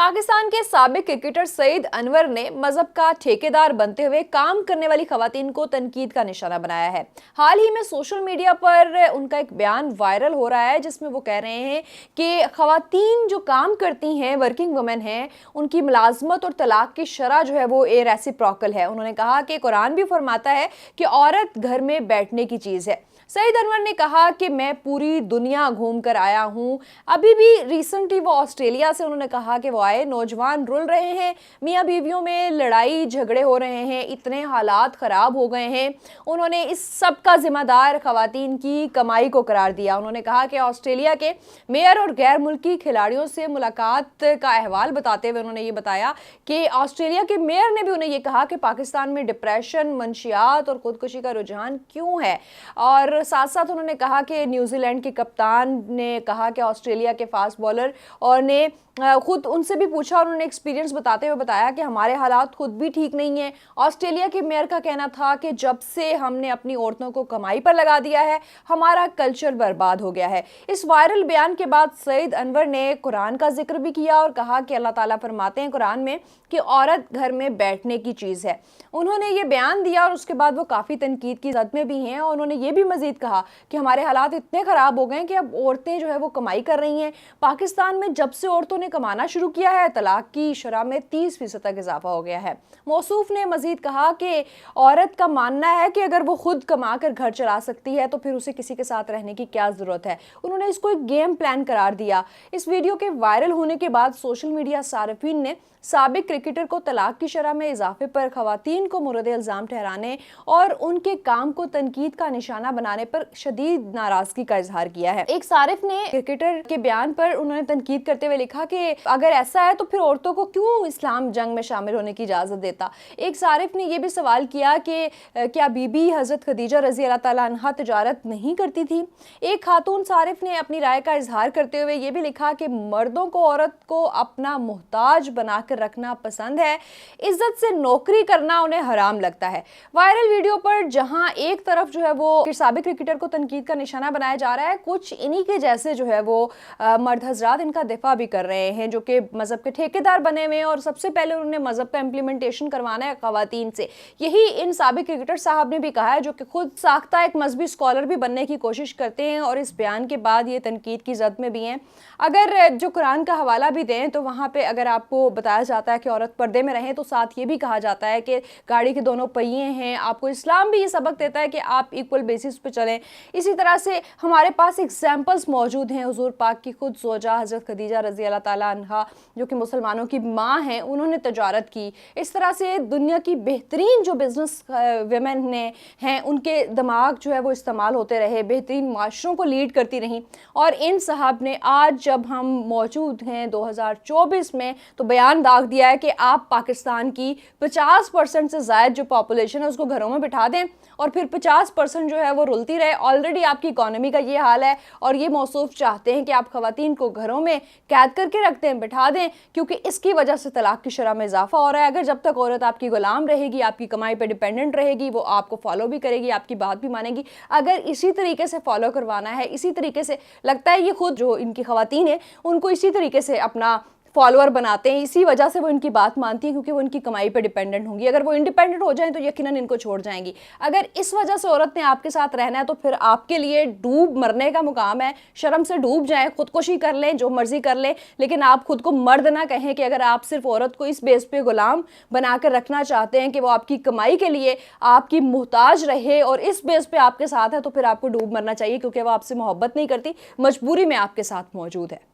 पाकिस्तान के साबिक क्रिकेटर सईद अनवर ने मजहब का ठेकेदार बनते हुए काम करने वाली खवातीन को तनकीद का निशाना बनाया है। हाल ही में सोशल मीडिया पर उनका एक बयान वायरल हो रहा है जिसमें वो कह रहे हैं कि खवातीन जो काम करती हैं, वर्किंग वुमेन हैं, उनकी मुलाजमत और तलाक की शरह जो है वो रेसिप्रोकल है। उन्होंने कहा कि कुरान भी फरमाता है कि औरत घर में बैठने की चीज़ है। सईद अनवर ने कहा कि मैं पूरी दुनिया घूम कर आया हूँ। अभी भी रिसेंटली वो ऑस्ट्रेलिया से उन्होंने कहा कि वो आए, नौजवान रुल रहे हैं, मियाँ बीवियों में लड़ाई झगड़े हो रहे हैं, इतने हालात ख़राब हो गए हैं। उन्होंने इस सब का ज़िम्मेदार ख़वातीन की कमाई को करार दिया। उन्होंने कहा कि ऑस्ट्रेलिया के मेयर और गैर मुल्की खिलाड़ियों से मुलाकात का अहवाल बताते हुए उन्होंने ये बताया कि ऑस्ट्रेलिया के मेयर ने भी उन्हें ये कहा कि पाकिस्तान में डिप्रेशन, मंशियात और ख़ुदकुशी का रुझान क्यों है। और साथ साथ उन्होंने कहा कि न्यूजीलैंड के कप्तान ने कहा कि ऑस्ट्रेलिया के फास्ट बॉलर और ने खुद उनसे भी पूछा और उन्होंने एक्सपीरियंस बताते हुए बताया कि हमारे हालात खुद भी ठीक नहीं हैं। ऑस्ट्रेलिया के मेयर का कहना था कि जब से हमने अपनी औरतों को कमाई पर लगा दिया है, हमारा कल्चर बर्बाद हो गया है। इस वायरल बयान के बाद सईद अनवर ने कुरान का जिक्र भी किया और कहा कि अल्लाह ताला फरमाते हैं कुरान में कि औरत घर में बैठने की चीज़ है। उन्होंने ये बयान दिया और उसके बाद वो काफ़ी तनकीद की जद में भी हैं और उन्होंने ये भी मज़ीद कहा कि हमारे हालात इतने ख़राब हो गए हैं कि अब औरतें जो है वो कमाई कर रही हैं। पाकिस्तान में जब से औरतों ने कमाना शुरू किया है, तलाक की शरह में 30% तक इजाफा हो गया है। मौसूफ ने मज़ीद कहा कि औरत का मानना है कि अगर वो खुद कमा कर घर चला सकती है तो फिर उसे किसी के साथ रहने की क्या ज़रूरत है। उन्होंने इसको एक गेम प्लान करार दिया। इस वीडियो के वायरल होने के बाद सोशल मीडिया सारिफीन ने साबिक क्रिकेटर को तलाक की शरह में इजाफे पर खवातीन को मुर्द इल्ज़ाम ठहराने और उनके काम को तनकीद का निशाना बनाने पर शदीद नाराज़गी का इजहार किया है। एक सारिफ ने क्रिकेटर के बयान पर उन्होंने तनकीद करते हुए लिखा कि अगर ऐसा है तो फिर औरतों को क्यों इस्लाम जंग में शामिल होने की इजाज़त देता। एक सारिफ ने यह भी सवाल किया कि क्या बीबी हज़रत खदीजा रज़ी अल्लाह ताला अन्हा तिजारत नहीं करती थी। एक खातून सारिफ ने अपनी राय का इजहार करते हुए ये भी लिखा कि मर्दों को औरत को अपना मुहताज बना रखना पसंद है, इज्जत से नौकरी करना उन्हें हराम लगता है। वायरल वीडियो पर जहां एक तरफ जो है वो साबिक क्रिकेटर को तनकीद का निशाना बनाया जा रहा है, कुछ इन्हीं के जैसे जो है वो मर्द हजरात इनका दिफा भी कर रहे हैं जो कि मजहब के ठेकेदार बने हुए हैं और सबसे पहले उन्होंने मजहब का इम्प्लीमेंटेशन करवाना है खवातीन से। यही इन साबिक क्रिकेटर साहब ने भी कहा है जो कि खुद साख्ता एक मजहबी स्कॉलर भी बनने की कोशिश करते हैं और इस बयान के बाद ये तनकीद की जद में भी हैं। अगर जो कुरान का हवाला भी दें तो वहाँ पे अगर आपको बताया जाता है कि औरत पर्दे में रहें तो साथ ये भी कहा जाता है कि गाड़ी के दोनों पहिए हैं। आपको इस्लाम भी ये सबक देता है कि आप इक्वल बेसिस पे चलें। इसी तरह से हमारे पास एग्जाम्पल्स मौजूद हैं। हुजूर पाक की खुद ज़ौजा हज़रत खदीजा रज़ी अल्लाह ताला अन्हा जो कि मुसलमानों की माँ हैं, उन्होंने तजारत की। इस तरह से दुनिया की बेहतरीन जो बिज़नेस वेमेन ने हैं उनके दिमाग जो है वो इस्तेमाल होते रहे, बेहतरीन माशरों को लीड करती रहीं। और इन साहब ने आज जब हम मौजूद हैं 2024 में तो बयान दाग दिया है कि आप पाकिस्तान की 50% से ज़ायद जो पॉपुलेशन है उसको घरों में बिठा दें और फिर 50% जो है वो रुलती रहे। ऑलरेडी आपकी इकोनॉमी का ये हाल है और ये मौसूफ चाहते हैं कि आप खवातीन को घरों में कैद करके रखते हैं, बिठा दें, क्योंकि इसकी वजह से तलाक की शरह में इजाफा हो रहा है। अगर जब तक औरत आपकी गुलाम रहेगी, आपकी कमाई पर डिपेंडेंट रहेगी, वो आपको फॉलो भी करेगी, आपकी बात भी मानेगी। अगर इसी तरीके से फॉलो करवाना है, इसी तरीके से लगता है ये खुद जो इनकी खवातीन है उनको इसी तरीके से अपना फॉलोअर बनाते हैं, इसी वजह से वो इनकी बात मानती है क्योंकि वो इनकी कमाई पे डिपेंडेंट होंगी। अगर वो इंडिपेंडेंट हो जाएं तो यकीनन इनको छोड़ जाएंगी। अगर इस वजह से औरत ने आपके साथ रहना है तो फिर आपके लिए डूब मरने का मुकाम है। शर्म से डूब जाएं, खुदकुशी कर लें, जो मर्जी कर लें, लेकिन आप खुद को मर्द ना कहें कि अगर आप सिर्फ औरत को इस बेस पे गुलाम बनाकर रखना चाहते हैं कि वो आपकी कमाई के लिए आपकी मुहताज रहे और इस बेस पे आपके साथ है तो फिर आपको डूब मरना चाहिए क्योंकि वो आपसे मोहब्बत नहीं करती, मजबूरी में आपके साथ मौजूद है।